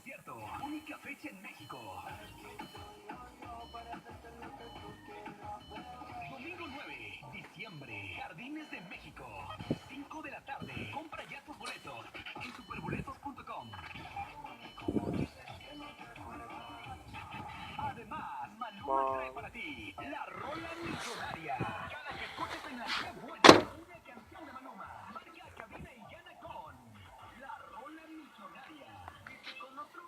concierto. Única fecha en México. Domingo 9, diciembre. Jardines de México. 5 de la tarde. Compra ya tus boletos en superboletos.com. Además, Maluma trae para ti la rola millonaria. Cada que escuches en la que buena una canción de Maluma, marca cabina y gana con la rola millonaria. Con otro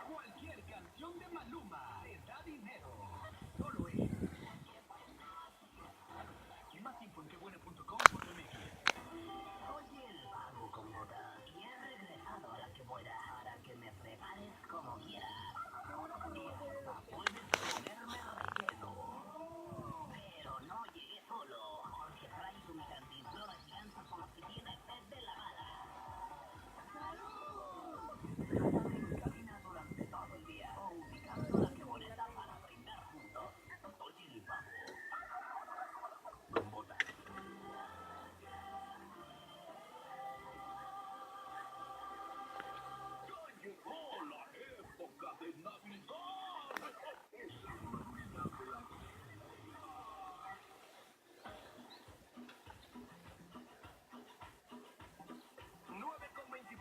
cualquier canción de Maluma te da dinero. Solo es. Más info en quebuena.com.mx. Oye, el vago con botas, y he regresado a la que buena para que me prepares como quieras. Y hasta puedes ponerme relleno. Pero no llegué solo, porque traigo mi cantinflora gigante por si tiene sed de la mala. Quédate en cabina durante todo el día, o ubicando la que bonita para brindar juntos. Oye, el vago con botas. Llegó la época de Navidad. 9:23.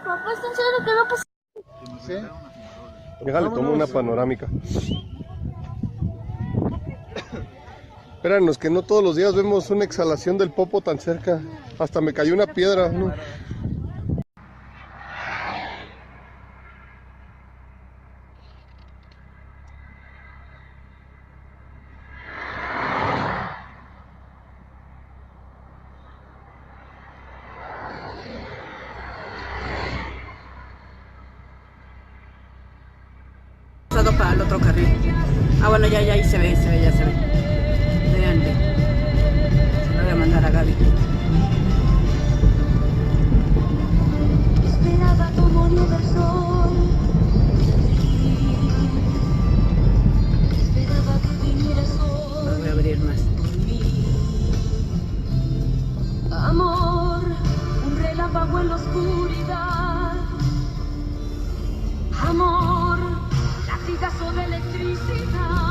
Papá, ¿estás seguro que no pasa? Sí. Déjale, tomo una panorámica. Espéranos, que no todos los días vemos una exhalación del popo tan cerca. Hasta me cayó una piedra, ¿no? Para el otro carril. Ah, bueno, ya ahí se ve, ya se ve. Vean, se lo voy a mandar a Gaby. Esperaba como nieve el sol. Esperaba que viniera el sol. Los voy a abrir más. Amor, un relámpago en la oscuridad. Amor, latigazo de electricidad.